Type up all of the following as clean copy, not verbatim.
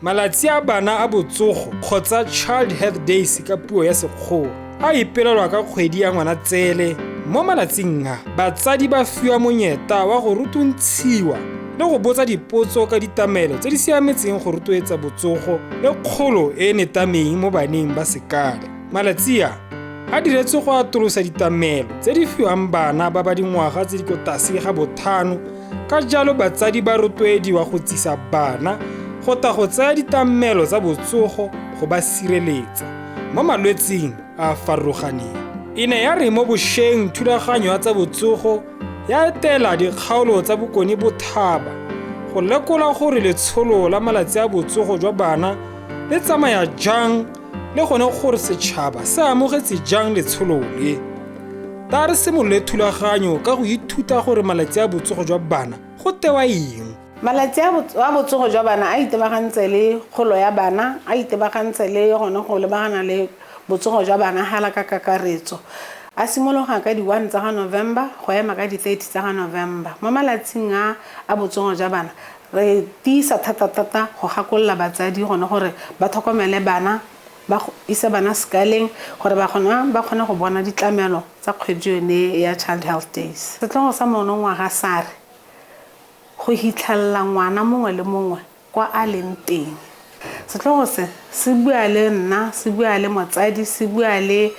Malatsi a bana a botsogo kgotsa Child Health Days ka puo ya Sekgowa a ipelelwa ka kgwedi ya Ngwanatsele. Mo malatsing a, batsadi ba fiwa monyeta wa go rutuntshiwa le go botsa dipotso ka ditamelo tse di siametseng go rotloetsa botsogo le kgolo e e netameng mo baneng ba sekale. Malatsi a diretswe go atolosa ditamelo tse di fiwang bana ba ba dingwaga tse di ko tlase ga botlhano, ka jalo batsadi ba rotloediwa go tsisa bana go ta go tsaya ditamelo tsa botsogo go ba sireletsa mo malwetseng a a farologaneng. E ne ya re mo bošweng thulaganyo ya tsa botsogo ya etela dikgaolo tsa bokone bothaba go lekola gore letsholo la malatsi a botsogo jwa bana le tsamaya jang le gone gore setšhaba se amogetse jang letsholo le. Ta re simolole thulaganyo ka go ithuta gore malatsi a botsogo jwa bana go tewa eng. Malatsi a botsogo jwa bana a itebagantse le kgolo ya bana, a itebagantse le gone go lebagana le botsogo jwa bana hala ka kakaretso. A simologa ka di 1 tsa ga November go ema ka di 30 tsa ga November. Mo malatsing a botsogo jwa bana re tiisa thata go gakolola batsadi gone gore ba tlhokomele bana, ba isa bana sekaleng gore ba kgone go bona ditlamelo tsa kgwedi yone ya Child Health Days. Setlhogo sa monongwaga sa re go hitlhalla ngwana mongwe le mongwe kwa a leng teng. Setlhogo se bua le nna, se bua le motsadi, se bua le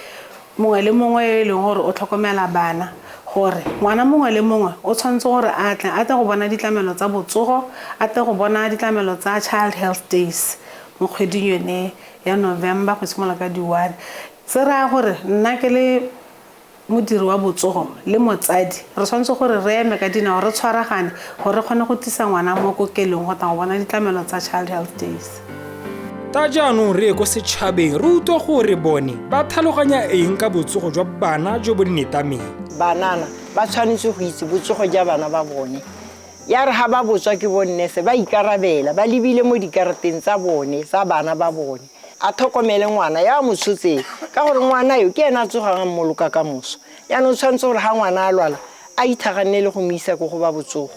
mongwe le mongwe e leng gore o tlhokomela bana gore ngwana mongwe le mongwe o tshwanetse gore a tle go bona ditlamelo tsa botsogo, a tle go bona ditlamelo tsa Child Health Days mo kgweding yone ya November go simolola ka di 1. Se raya gore nna ke le modiri wa botsogo le motsadi re tshwanetse gore re eme ka dinao re tshwaragane gore re kgone go tlisa ngwana mo kokelong go ta go bona ditlamelo tsa Child Health Days. Ta jaanong re ko setšhabeng re utlwa gore bone ba tlhaloganya eng ka botsogo jwa bana jo bo dinetameng. Banana ba tshwanetse go itse botsogo jwa bana ba bone. Ya re ha ba botswa ke bonnese ba ikarabela ba lebile mo dikarateng tsa bone tsa bana ba bone. A tlhokomele ngwana ya mo tshotseng ka gore ngwana yo ke ena tsogang mmoloka ka moso. Ya no tshwanetse gore ha ngwana a lwala a ithaganele go mo isa go ba botsogo.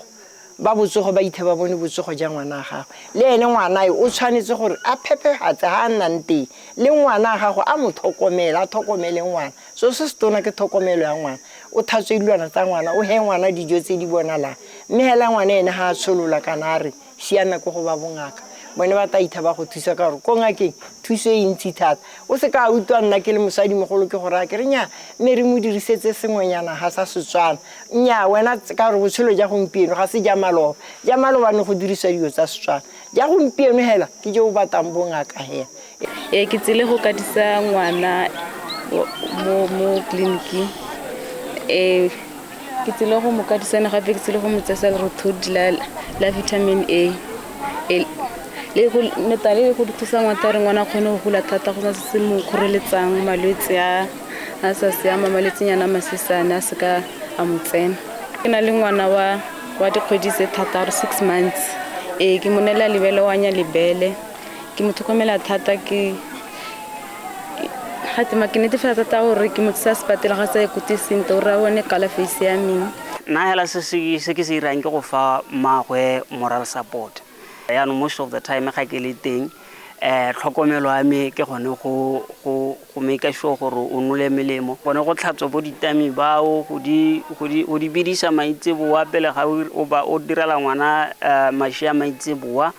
Ba botsogo ba ithe ba bone botsogo ja ngwana ga le ene ngwana yo o tshwanetse gore a phephegatse ha nnang teng le ngwana ga go a mo tlhokomela a tlhokomele ngwana. So se stona ke tlhokomelo ya ngwana o thatswe dilwana tsa ngwana o he ngwana dijo tse di bonalang mme hela ngwana ene ha a tsholola kana re siana go ba bongaka bone ba ta itha ba go thusa ka gore ko ngakeng thuso e ntsi thata o se ka utlwa nna ke le mosadi mogolo ke gore a ke re nya mme re mo dirisetse sengwenyana ha sa Setswana nya wena ka gore botshelo ja gompieno ga se ja maloba ne go dirisa dio tsa Setswana ja gompieno hela ke je o batang bongaka he ke tsile go katisa ngwana mo clinic ke tsile go mo katisana gape ke tsile go mo tsesa rothodi la vitamin A le go netale go thusa ngwana re ngwana khone go hula thata go se mo khoreletsang malwetse a sa siama malwetsenyana masisana se ka a motsena. Ke na le ngwana wa dikgwedi tse thataro 6 months ke monela lebele wa nya lebele ke mo tlhokomela thata ke hatima ke netefatsa thata gore ke mo tsa sepatela ga sa ikutiseng to ra bone kala face ya meng na hela se ke se irang ke go fa magwe moral support. Ya no most of the time ga ke le teng tlhokomelo ya me ke gone go make sure gore o nole melemo gone go tlhatswa bo ditami bao go di bidisa maitseboa pele ga o direla ngwana mashia maitseboa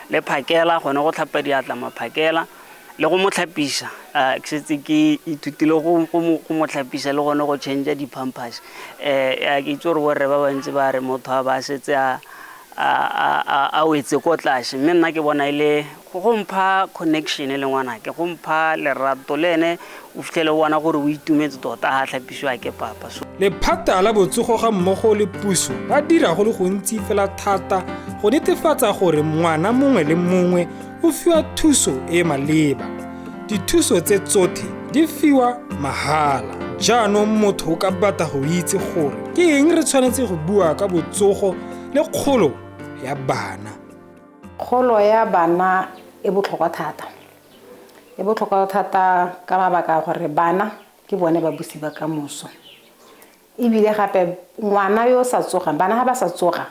le phakela gone go tlhapa diatla maphakela le go mo tlhapisa ke setse ke ithutile go mo tlhapisa le gone go change di pampers ke itse gore borre ba bantsi ba re motho ba setse a wetse ko tlase mme nna ke bona ile go mpha connection le ngwana ke go mpha lerato le ene o fitlhele bona gore o itumetse tota ha tlhapiswa ke papa. Lephata la botsogo ga mmogo le puso ba dira go le gontsi fela thata go netefatsa gore ngwana mongwe le mongwe o fiwa thuso e maleba. Dithuso tse tsotlhe di fiwa mahala. Jaanong motho o ka batla go itse gore ke eng re tshwanetse go bua ka botsogo le kgolo ya bana. Kgolo ya bana e botlhokwa thata. E botlhokwa thata ka mabaka gore bana ke bone ba busi ba kamoso. Ebile gape ngwana yo sa tsoga bana ha ba sa tsoga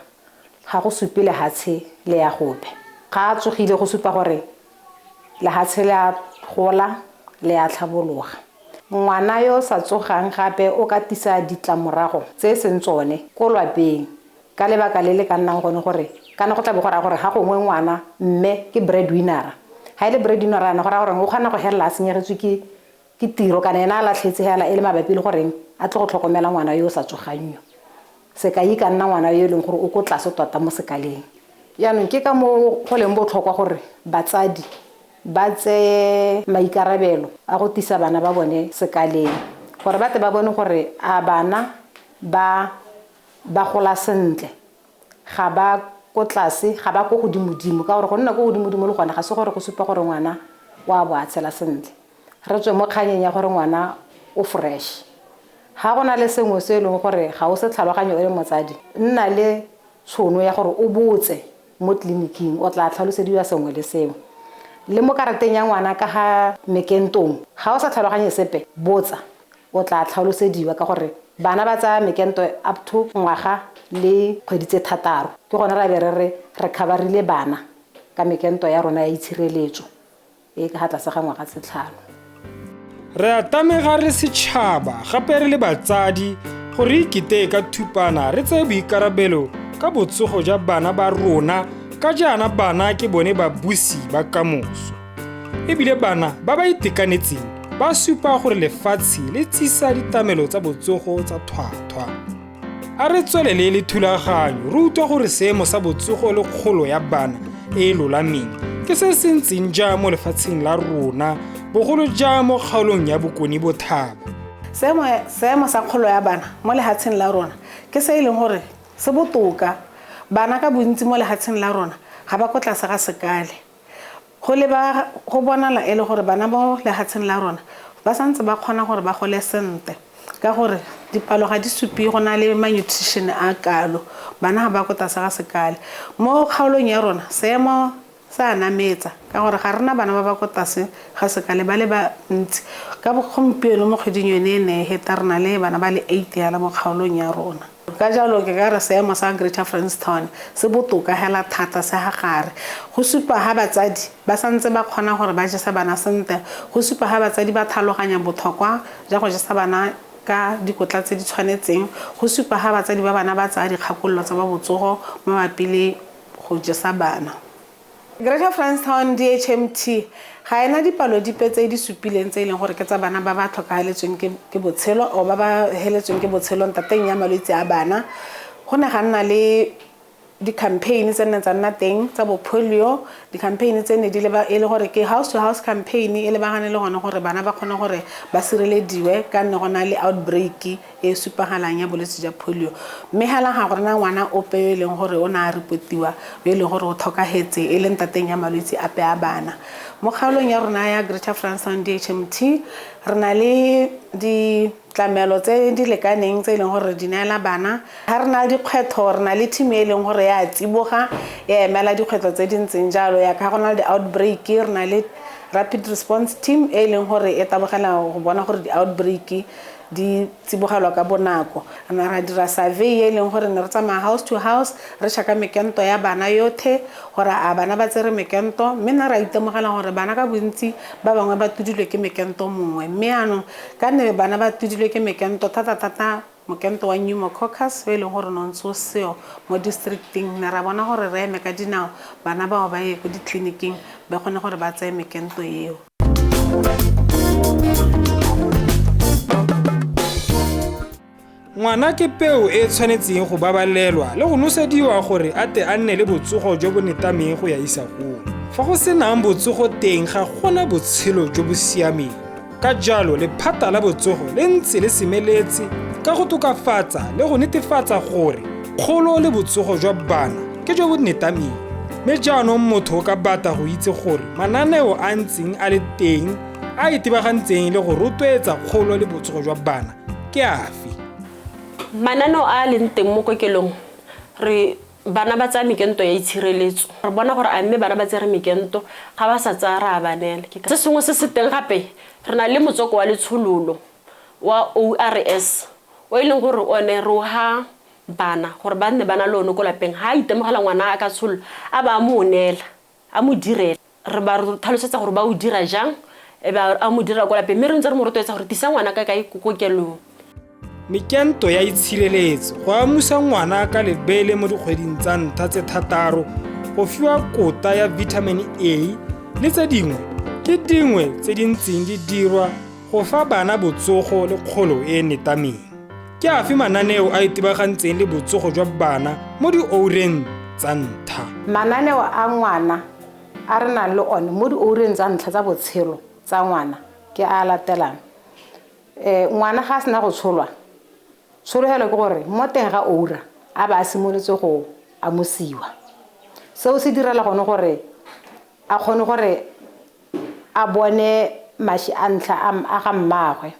ga go supile hatshe le ya gope. ga a tsogile go supa gore lehatshe le a gola le a tlhabologa. Ngwana yo sa tsogang gape o ka tisa ditlamorago tse seng tsone ko lwapeng ka lebaka le le ka nnang gone gore kana go tla be go raya gore ga gongwe ngwana mme ke breadwinner ha ile breadwinner ana go raya gore o kgona go hela a senyegetswe ke tiro kana ena a latlhetse hela e le mabapi le gore a tle go tlhokomela ngwana yo sa tsoganyo se ka ka nna ngwana yo leng gore o ko tlase tota mo sekaleng. Yaanong ke ka mo go leng botlhokwa gore batsadi ba tse maikarabelo a go tisa bana ba bone sekaleng gore ba te ba bone gore a bana ba gola sentle ga ba ko tlase ga ba ko godimodimo ka gore go nna ko godimodimo le gona ga se gore go supa gore ngwana wa bo a tshela sentle. Re tswe mo kganyeng ya gore ngwana o fresh ha gona le sengwe se e leng gore ga o se tlhaloganyo e le motsadi nna le tshono ya gore o botse mo tleliniking o tla tlhalosediwa sengwe le sengwe le mo karateng ya ngwana ka ga mekentong ga o sa tlhaloganye sepe botsa o tla tlhalosediwa ka gore bana ba tsa mekento up to ngwaga le kgwedi tse 6 ke gona ra be re coverile bana ka mekento ya rona ya itshireletso e ka hatla se ga ngwaga tse 5. Re a tamega re setšhaba gape re le batsadi gore ikite ka thupana re tseye boikarabelo ka botsogo ja bana ba rona ka jaana bana ke bone ba busi ba kamoso ebile bana ba ba itekanetseng ba supa gore lefatshe le tsisa ditamelo tsa botsogo tsa thwathwa. A re tswelele le thulaganyo re utlwa gore seemo sa botsogo le kgolo ya bana e lolameng ke se se ntseng ja mo lefatsheng la rona bogolo ja mo kgaolong ya Bokone Bothaba. Seemo sa kgolo ya bana mo lehatsheng la rona ke se e leng gore se botoka. Bana ka bontsi mo lehatsheng la rona ga ba ko tlase ga sekale go bonala e le gore bana ba lehatsheng la rona ba santse ba kgona gore ba gole sente ka gore dipalo ga di supi go na le malnutrition a kalo bana ba ko tlase ga sekale mo kgaolong ya rona seemo sa nametsa ka gore ga rena bana ba ba ko tlase ga sekale ba le ba ntsi ka bogompieno mo kgweding yone ne heta rena le bana ba le 8 ya la mo kgaolong ya rona. Ka jalo ke ka re seemo sa Greater Francistown se botoka hela thata se ha gare go supa ha batsadi ba santse ba kgona gore ba jesa bana sente go supa ha batsadi ba tlhaloganya botlhokwa ja go jesa bana ka dikotla tse di tshwanetseng go supa ha batsadi ba bana ba tsaya dikgakololo tsa ba botsogo mo mapile go jesa bana. Greater Francistown DHMT ga ena dipalo dipe tse di supileng tse e leng gore ke tsa bana ba ba tlhokagaletsweng ke botshelo o ba ba heletsweng ke botshelo ntateng ya malwetse a bana go ne ga nna le di-campaign tse ne tsa nna teng tsa bo polio di-campaign tse ne di le e le gore ke house to house campaign e le bagane le gone gore bana ba kgone gore ba sirelediwe ka nne go na le outbreak e supagalang ya bolwetse ja polio mme hala ga gorena ngwana ope e leng gore o na a reportiwa e leng gore o tlhokagetse e leng tateng ya malwetse ape a bana. Mo kgaolong ya rona ya Greater Francistown DHMT re na le ditlamelo tse di lekaneng tse e leng gore di neela bana ga re na le dikgwetho re na le team e leng gore ya tsiboga ya emela dikgwetho tse di ntseng jalo ya ka go na le di-outbreak re na le rapid response team e leng gore e tabogela go bona gore di-outbreak di tsibogelwa ka bonako. Ra dira survey e leng gore ne re tsamaya house to house re chaka mekento ya bana yothe gore a bana ba tsere mekento mme na ra itemogela gore bana ka bontsi ba bangwe ba tudilwe ke mekento mongwe mme anong ka nne bana ba tudilwe ke mekento thata mokento wa pneumococcus e leng gore nontse o seo mo districting ne ra bona gore re eme ka dinao bana bao ba ye ko ditleliniking ba kgone gore ba tseye mekento eo. Ngwana ke peo e tshwanetseng go babalelwa le go nosediwa gore a te a nne le botsogo jo bo netameng go ya isagong. Fa go senang botsogo teng ga gona botshelo jo bo siameng. Ka jalo lephata la botsogo le ntse le semeletse ka go tokafatsa le go netefatsa gore kgolo le botsogo jwa bana ke jo bo netameng. Mme jaanong motho ka bata go itse gore mananeo a ntseng a le teng a itebagantseng le go rotloetsa kgolo le botsogo jwa bana ke afe. Mananeo a leng teng mo kokelong re bana ba tsa mekento ya itshireletso re bona gore a mme bana ba tsere mekento ga ba sa tsaya ra banela se sengwe se se teng gape re na le motsoko wa letshololo wa ORS o e leng gore one re ha bana gore ba nne bana le one ko lapeng ha itemogela ngwana a ka tsholo a ba mo onela a mo direla re ba re tlhalosetsa gore ba o dira jang e ba a mo dira kwa lapeng mme re ntse re mo rotloetsa gore tisa ngwana ka kae ko kokelong. Mekento ya itshireletso go amusa ngwana ka lebele mo dikgweding tsa ntlha tse 6 go fiwa kota ya vitamin A le tse dingwe ke dingwe tse di ntseng di dirwa go fa bana botsogo le kgolo e netameng. Ke afe mananeo a itebagantseng le botsogo jwa bana mo diureng tsa ntlha? Mananeo a ngwana a re nang le one mo diureng tsa ntlha tsa botshelo tsa ngwana ke a latelang. Ngwana ga a sena go tsholwa tshologelo ke gore mo teng ga oura a ba a simoletse go amosiwa. Seo se direla gone gore a kgone gore a bone mashi a ntlha a ga mmagwe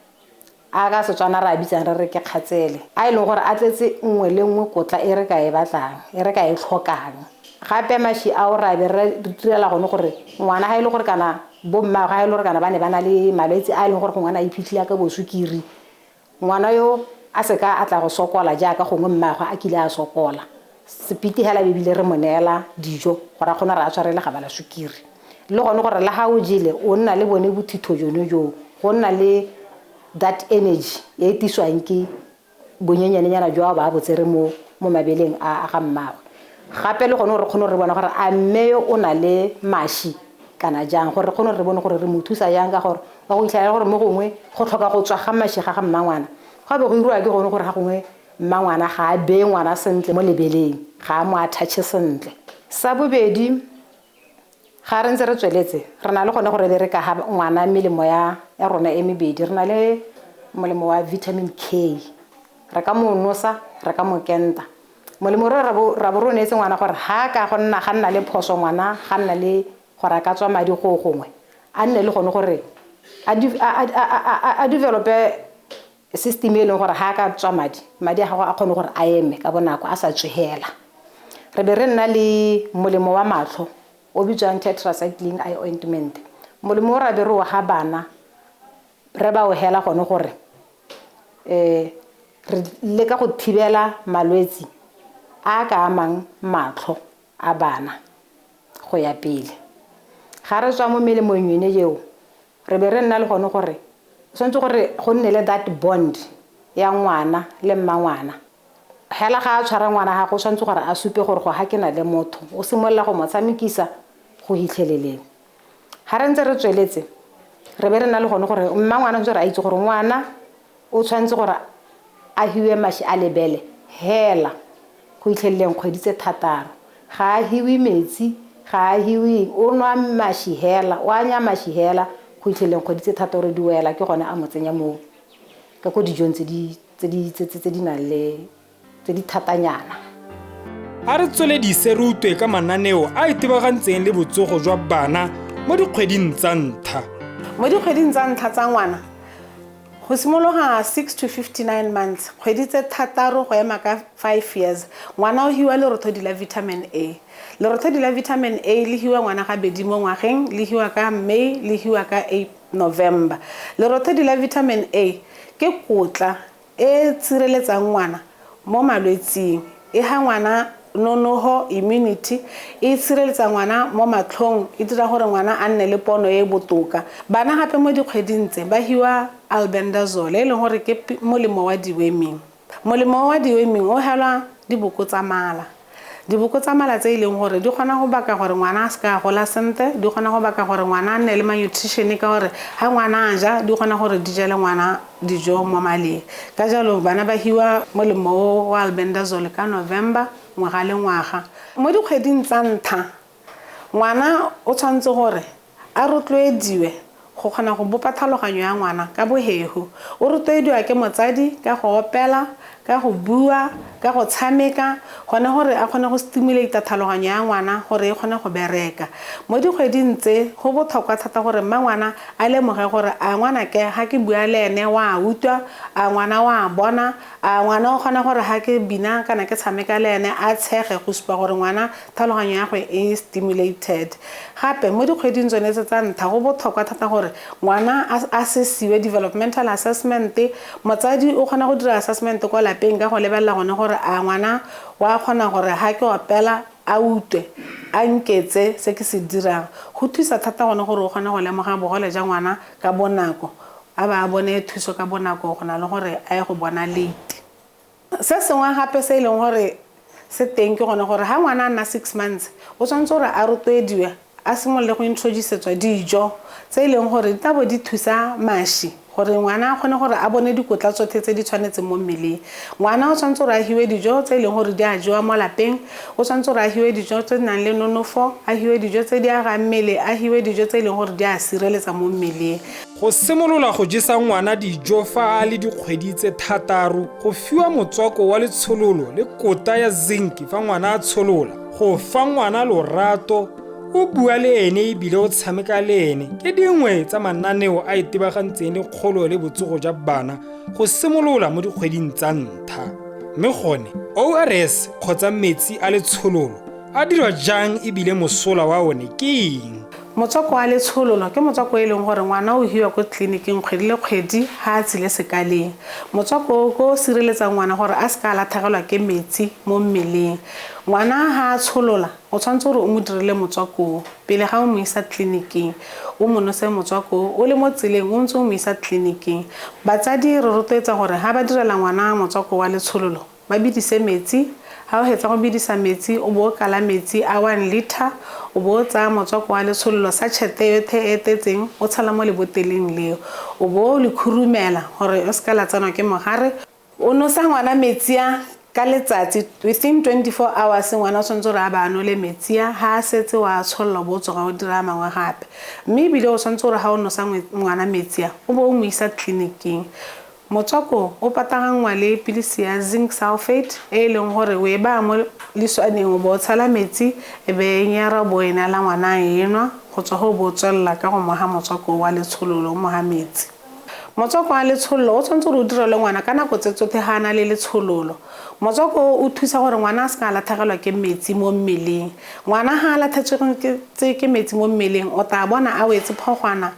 a ka Setswana re a bitsang re re ke kgatsele a ile gore a tletse nngwe le nngwe kotla e re ka e batlang e re ka e tlhokang. Gape mashi a o ra be re direla gone gore ngwana ga ile gore kana bo mmagwe ga ile gore kana ba ne ba na le malwetse a ile gore ngwana a iphitlhela ka bosukiri ngwana yo a se ka a tla go sokola jaaka gongwe mmagwe a kile a sokola sepiti hela bebile re monela dijo gore a kgona re a tshwarela ga bala sukiri le gone gore la ha o jile o nna le bone bothitho jono jo go nna le that energy e tiswang ke bonyenyanenyana jwa ba botsere mo mabeleng a ga mmagwe. Gape le gone re kgone re bona gore a mmeyo o na le mashi kana jang gore re kgone re bone gore re mo thusa jang ka gore ba go itlhela gore mo gongwe go tlhoka go tswa ga mashi ga mmangwana ga be go irwa ke gone gore ga gongwe mmangwana ga a be ngwana sentle mo lebeleng ga a mo attach sentle. Sa bobedi ga re ntse re tsweletse re na le gone gore re ka ha ngwana melemo ya rona e mebedi re na le molemo wa vitamin K re ka mo nosa re ka mo kenta molemo ra bo rone etse ngwana gore ha ka go nna ga nna le phoso ngwana ga nna le gore a ka tswa madi go gongwe a nne le gone gore a develop system e leng gore ha ka tswa madi a gago a kgone gore a eme ka bonako a sa tswehela. Re be re nna le molemo wa matlho o bitswang tetracycline eye ointment molemo o ra be re wa ga bana re ba o hela gone gore re le ka go thibela malwetse a ka amang matlho a bana go ya pele. Ga re tswa mo melemong yone jeo re be re nna le gone gore sentse gore go nne le that bond ya ngwana le mmangwana hela ga a tshwara ngwana ga go sentse gore a supe gore go ha ke na le motho o simolla go mo tsamikisa go hitlheleleng. Ha re ntse re tsweletse re be re na le gone gore mmangwana ntse re a itse gore ngwana o tshwantse gore a hiwe mashi a lebele hela go hitlheleleng kgwedi tse 6 ga a hiwe metsi ga a hiwe o nwa mashi hela o anya mashi hela go hitlheleleng kgwedi tse 3 re di wela ke gone a mo tsenya mo ka go dijong tse di nang le tse di thatanyana. A re tsweledise re utwe ka mananeo a itebagantseng le botsogo jwa bana mo dikgweding tsa ntlha. Mo dikgweding tsa ntlha tsa ngwana go simologa 6 to 59 months kgwedi tse 3 go ema ka 5 years ngwana o hiwa lerothodi la vitamin A. Lerothodi la vitamin A le hiwa ngwana ga bedi mo ngwageng le hiwa ka May le hiwa ka November. Lerothodi la vitamin A ke kotla e tsireletsang ngwana mo malwetseng e ha ngwana nonoho immunity e tshireletsa ngwana mo matlhong e dira gore ngwana a nne le pono e botoka. Bana gape mo dikgweding tse ba hiwa albendazole e leng gore ke molemo wa deworming. Molemo wa deworming o helwa diboko tsa mala. Diboko tsa mala tse e leng gore di kgona go baka gore ngwana a se ka gola sentle di kgona go baka gore ngwana a nne le malnutrition ka gore ha ngwana a ja di kgona gore di jele ngwana dijo mo maleng. Ka jalo bana ba hiwa molemo wa albendazole ka November ngwaga le ngwaga. Mo dikgweding tsa ntlha ngwana o tshwanetse gore a rotloediwe go kgona go bopa tlhaloganyo ya ngwana ka bohehu. O rotloediwa ke motsadi ka go opela ka go bua ka go tshameka gone gore a kgone go stimulate tlhaloganyo ya ngwana gore e kgone go bereka. Mo dikgweding tse go botlhokwa thata gore ngwana a lemoge gore a ngwana ke ha ke bua le ene wa utwa a ngwana wa bona a ngwana o kgona gore ha ke bina kana ke tshameka le ene a tshege go supa gore ngwana tlhaloganyo ya gwe e stimulated. Gape mo dikgweding tsone tsa ntlha go botlhokwa thata gore ngwana a assessiwe developmental assessment. Motsadi o kgona go dira assessment kwa lapeng ka go lebella gone gore a ngwana wa kgona gore ha ke opela a utwe a nketse se ke se dirang go thusa thata gone gore o kgone go lemoga bogole ja ngwana ka bonako a ba bone thuso ka bonako go na le gore a ye go bona late. Se sengwe gape se e leng gore se teng ke gone gore ha ngwana a nna 6 months o tshwanetse gore a rotloediwe a simolole go introducetswa dijo tse e leng gore di tabo di thusa maši gore ngwana a kgone gore a bone dikotla tsotlhe tse di tshwanetseng mo mmeleng. Ngwana o tshwanetse gore a hiwe dijo tse e leng gore di a jewa mo lapeng, o tshwanetse gore a hiwe dijo tse di nang le nonofo, a hiwe dijo tse di agang mmele, a hiwe dijo tse e leng gore di a sireletsa mo mmeleng. Go simolola go jesa ngwana dijo fa a le dikgwedi tse 6, go fiwa motswako wa letshololo le kota ya zinc fa ngwana a tsholola, go fa ngwana lorato, o bua le ene ebile o tshameka le ene ke dingwe tsa mananeo a itebagantseng le kgolo le botsogo jwa bana go simolola mo dikgweding tsa ntlha. Mme gone ORS kgotsa metsi a letshololo a dirwa jang ebile mosola wa one ke eng? Motswako wa letshololo ke motswako e leng gore ngwana o hiwa ko tleliniking kgwedi le kgwedi ha a tsile sekaleng. Motswako o sireletsa ngwana gore a se ka latlhegelwa ke metsi mo mmeleng. Ngwana ha a tsholola o tshwanetse gore o mo dirile motswako pele ga o mo isa tleliniking, o mo nose motswako o le mo tseleng o ntse o mo isa tleliniking. Batsadi re rotloetsa gore ha ba direla ngwana motswako wa letshololo ba bidise metsi. Ha o hetsa go bidisa metsi o bo kala metsi a 1 liter o bo tsa motswako wa letshololo sa tšhete e etetseng o tshela mo leboteleng leo o bo le khurumela gore o se ka la tsanwa ke mogare. O nosa ngwana metsi a ka letsatsi within 24 hours ngwana o tshwanetse gore a ba nole metsi a ha a setse wa tsholola bo tsoga o dira mangwe gape. Mme ebile o tshwanetse gore ha o nosa ngwana metsi a o bo o mo isa tleliniking. Motswako o patagangwa le pilisi ya zinc sulfate e leng gore o e ba mo leswaneng o bo tshela metsi e be nyara bo ena la ngwana enwa go tswa go bo tswella ka go moga motswako wa letshololo mo ha metsi. Motswako wa letshololo o tshwanetse go direla ngwana ka nako tse tsotlhe ga na le letshololo. Motswako o thusa gore ngwana a se ka latlhegelwa ke metsi mo mmeleng. Ngwana ha a latlhetswe ke metsi mo mmeleng o tla bona a wetse phogwana,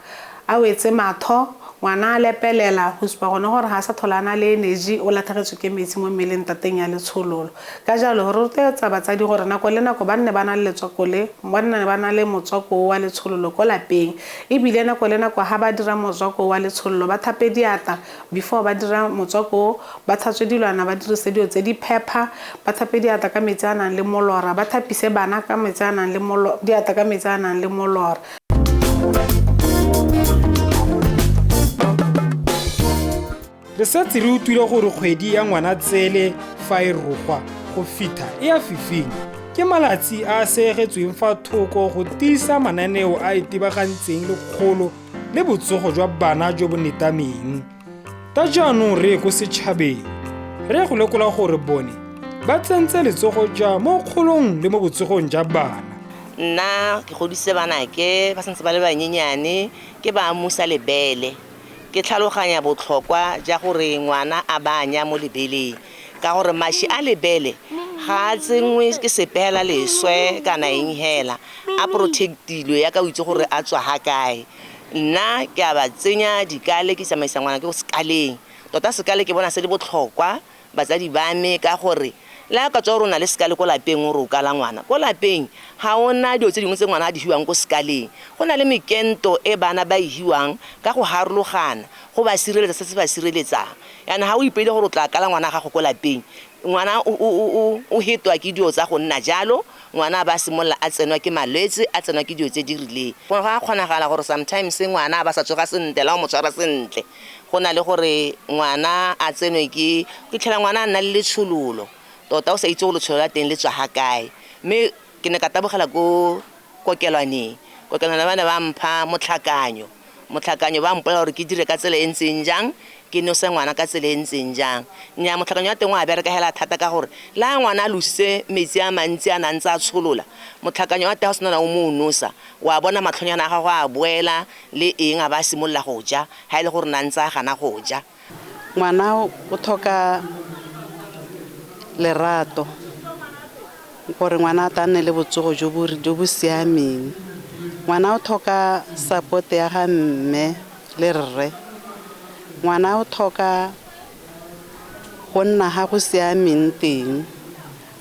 a wetse matho, ngwana a lepelela go supa gone gore ha sa tholana le energy o latlhegetswe ke metsi mo mmeleng tateng ya letshololo. Ka jalo re rotloetsa batsadi gore nako le nako ba nne ba na le letswako le banne ba na le motswako wa letshololo ko lapeng. Ebile nako le nako ha ba dira motswako wa letshololo ba thape diata before ba dira motswako, ba tlhatswe dilwana ba dirise dio tse di pepper, ba thape diata ka metsi a nang le molora, ba thapise bana ka metsi a nang le diata ka metsi a nang le molora. Re setse re utlwile gore kgwedi ya ngwana tsele fa e rogwa go fitha e a fifing ke malatsi a segetsweng fa thoko go tiisa mananeo a itebagantseng le kgolo le botsogo jwa bana jo bo netameng. Ta jaanong re go setšhabeng re go lekola gore bone ba tsentse letsogo ja mo kgolong le mo botsogong ja bana. Nna ke godise bana ke ba santse ba le banyenyane ke ba amusa lebele. Ke tlhaloganya botlhokwa ja gore ngwana a banya mo lebeleng ka gore maši a lebele ga a tsengwe ke sepela leswe kana eng hela a protectilwe ya ka o itse gore a tswa ha kae. Nna ke a ba tsenya dikale ke tsamaisa ngwana ke go sekaleng tota sekale ke bona se le botlhokwa batsadi ba me ka gore la ka tswa rona le sekale ko lapeng o re o kala ngwana ko lapeng ha ona dio tse dingwe tse ngwana a di hiwang ko sekaleng. Go na le mekento e bana ba hiwang ka go harologana go ba sireletsa se se ba sireletsang. Yana ha o ipeile gore o tla kala ngwana ga go ko lapeng ngwana o hetwa ke dio tsa go nna jalo ngwana ba simolla a tsenwa ke malwetse a tsenwa ke dio tse di rileng. Go ga kgonagala gore sometimes ngwana ba sa tsoga sentle la o mo tshwara sentle go na le gore ngwana a tsenwe ke tlhela ngwana a nna le letshololo tota o sa itse go letshololo la teng le tswa ha kae. Mme ke ne ka tabogela ko kokelwaneng bana ba mpha motlhakanyo ba mpola gore ke dire ka tsela e ntseng jang ke no se ngwana ka tsela e ntseng jang. Nya motlhakanyo wa teng wa bereka hela thata ka gore la ngwana a lositse metsi a mantsi a nantse a tsholola motlhakanyo wa teng o sena o mo nosa wa bona matlhonyana a gago a boela le eng a ba simolla go ja ha ile gore nantse a gana go ja. Ngwana o thoka lerato gore ngwana a tane le botsogo jo bo siameng. Ngwana o thoka support ya ga mme le rre. Ngwana o thoka go nna ga go siameng teng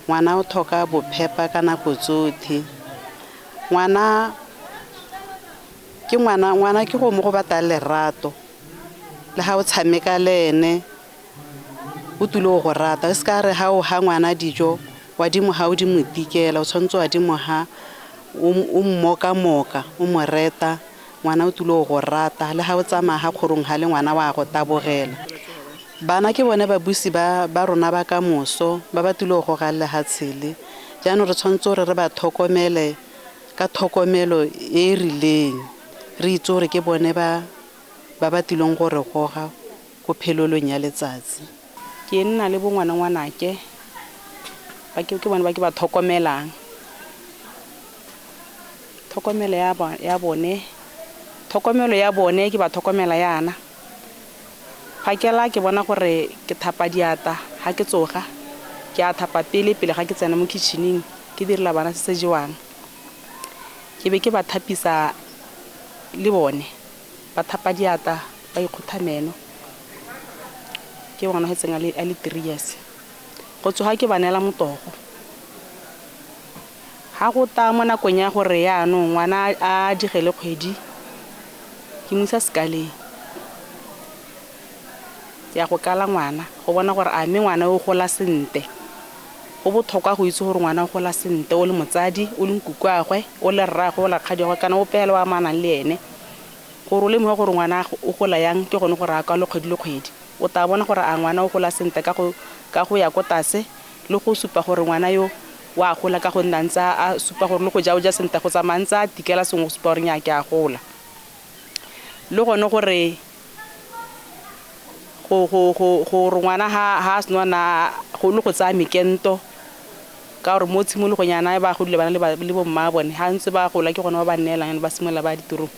ngwana o tlhoka bophepa ka nako tsotlhe. Ngwana ke go mo go batla lerato le ha o tshameka le ene o tulo go rata. Se ka re ha o ha ngwana dijo wa di mo ha o di mo tikela o tshwantse wa di mo ha o mmoka o mo reta ngwana o tulo go rata le ha o tsamaya ha kgorong ha le ngwana wa go tabogela. Bana ke bone ba busi ba rona ba ka moso ba tulo go ga le ha tshele jaanong re tshwantse re ba tlhokomele ka tlhokomelo e rileng re itse gore ke bone ba tilong gore goga go phelolong ya letsatsi. Ke nna le bo ngwanake ke bone ba ke ba tlhokomelang. Tlhokomelo ya bone ke ba tlhokomela yana. Phakela ke bona gore ke thapa diata ha ke tsoga ke a thapa pele ga ke tsena mo kitcheneng ke direla bana se jewang. Ke be ke ba thapisa le bone ba thapa diata ba ikgothameno ke bona hetseng a le 3 years. Go tsoga ke ba nela motogo ha go ta mo nakong ya gore yaanong ngwana a digele kgwedi ke mo isa sekaleng ya go kala ngwana go bona gore a mme ngwana o gola sente. Go botlhokwa go itse gore ngwana o gola sente o le motsadi o le nkukwagwe o le rraagwe o la kgadiagwe kana o pele wa manang le ene gore le mo gore ngwana o gola yang ke gone gore a ka le kgwedi o ta bona gore a ngwana o gola sente ka go ya ko tase le go supa gore ngwana yo wa gola ka go ntantsa a supa gore le go ja sente go tsamantsa tikela sengwe go supa gore nya ke a gola le gone gore go ngwana ha senwana go le go tsaya mekento ka gore mo tshimologong yana ba godile bana le bo mma bone ha ntse ba gola ke gone ba neelang ba simola ba ditiro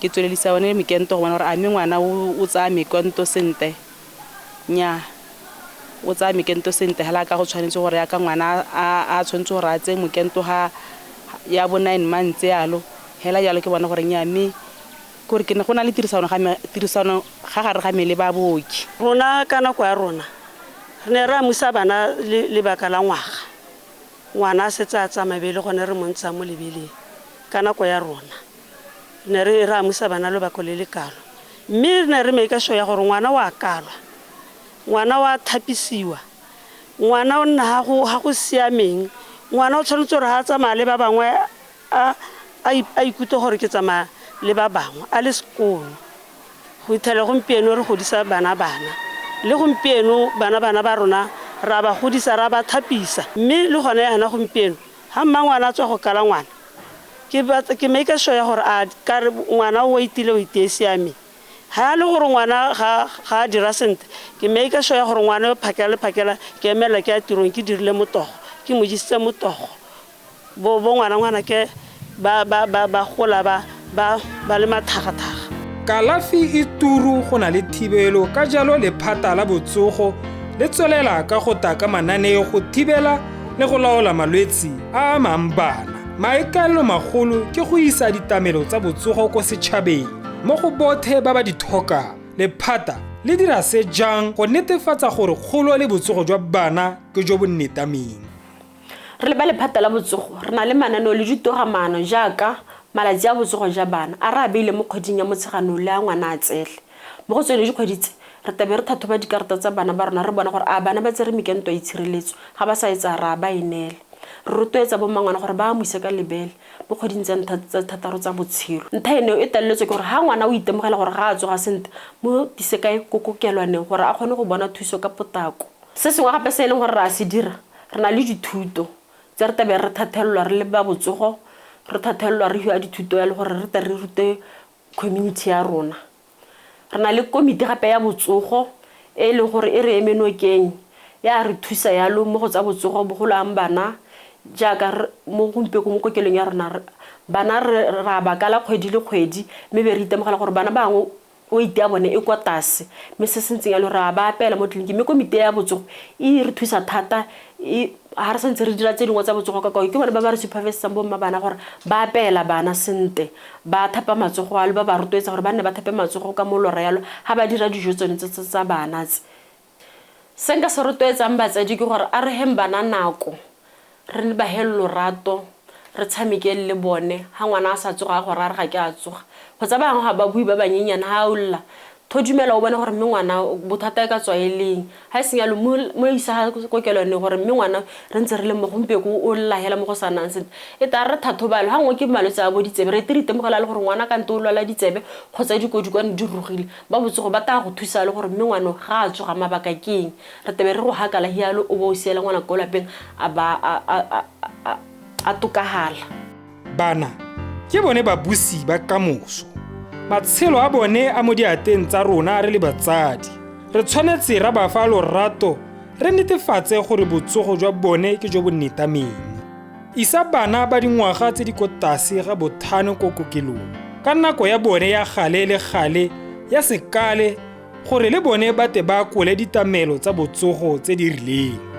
ke tswelelisa one mekento go bona gore a mme ngwana o tsaya mekento sente nya o tsaya mekento sente hala ka go tshwanetse gore ya ka ngwana a tshwanetse gore a tse mokento ha ya bo 9 months yalo hela yalo ke bona gore nya mme gore ke ne go na le tirisano ga gare ga mele ba boki. Rona kana kwa rona re ne ra musa bana le baka la ngwana se tsa mabele gone re montsha mo lebeleng kana kwa ya rona ne re ra musa bana le baka le kalo mme ne re meka sho ya gore ngwana wa kalwa ngwana wa thapisiwa ngwana o nna ha go siameng ngwana o tshwanetse gore ha tsamaya le ba bangwe a ikutlwe gore ke tsamaya le ba bangwe a le sekolo go ithela gompieno re godisa bana le gompieno bana ba rona ra ba godisa ra ba thapisa mme le gone yana gompieno ha mmangwana a tswa go kala ngwana ke make sure ya gore a ka ngwana o itile o itesiame ha le gore ngwana ga dira sente ke make sure ya gore ngwana o phakela ke emela ke a tirong ke dirile motogo ke mo jisitse motogo bo ngwana ke ba gola ba le mathagataga. Kalafi e turu go na le thibelo ka jalo lephata la botsogo le tswelela ka go taka mananeo go thibela le go laola malwetsi a amang bana. Maikaelelo magolo ke go isa ditamelo tsa botsogo ko setšhabeng mo go bothe ba ba di tlhokang. Lephata le dira se jang go netefatsa gore kgolo le botsogo jwa bana ke jo bo nnetameng. Re le ba lephata la botsogo re na le mananeo le ditogamaano jaaka malatsi a botsogo ja bana a re a beile mo kgweding ya motsheganong le a ngwana a tsele mo go tswele dikgwedi tse re tabe re thathoba dikarata tsa bana ba rona re bona gore a bana ba tsere mekento ya itshireletso ga ba sa etsa ra ba inele re rotloetsa bo mangwana gore ba amose ka lebele mo kgweding tsa thataro tsa botshelo. Ntlha eno e taleletswe ke gore ha ngwana o itemogela gore ga a tsoga sente mo disekae kokokelwaneng gore a kgone go bona thuso ka potako. Se sengwe gape se e leng gore re a se dira re na le dithuto tse re tabe re thathelelwa re le ba botsogo re thathelelwa re hwa dithuto ya le gore re re rute community ya rona. Re na le komiti gape ya botsogo e le gore e re emenokeng ya re thusa yalo mo go tsa botsogo bogolo ang bana jaaka mo gompieko mo kokelong ya rona bana ra bakala kgwedi le kgwedi mme be re itemogela gore bana bangwe o itea bone e kwa tase mme se sentseng ya le ra ba apela mo tleliniking mme komiti ya botsogo e re thusa thata ha re sentse re dira tse dingwe tsa botsogo ka ke bone ba ba re supervisang bo mma bana gore ba apela bana sente ba thapa matsogo a le ba ba rotloetsa gore ba nne ba thape matsogo ka molora yalo ha ba dira dijo tsone tsa bana tse. Se nka se rotloetsang batsadi ke gore a re hem bana nako re ba hello rato re tshamekele le bone ha ngwana a sa tsoga go ra re ga ke a tsoga go tsa bangwe ga ba bui ba banyenyana ha o lla tho dumela o bona gore mme ngwana bothata e ka tswa eleng ha se nyalo mo isa go kelone gore mme ngwana re ntse re le mo gompe go o lla hela mo go sanang se e ta re thathobalo ha ngwe ke malwetse a bo ditsebe re tirite mo gala le gore ngwana ka nto o lwala ditsebe kgotsa dikodi di rugile ba botsogo ba ta go thusa le gore mme ngwana ga a tsoga mabaka keng re tebe re go hakala hialo o bo siela ngwana go lapeng a tokahala bana ke bone babusi ba kamoso matshelo a bone a mo diateng tsa rona re le batsadi re tshwanetse ra ba fa lorato re netefatse gore botsogo jwa bone ke jo bo netameng isa bana ba dingwaga tse di ko tlase ga bothano ko kokelong ka nako ya bone ya gale le gale ya sekale gore le bone ba te ba kole ditamelo tsa botsogo tse di rileng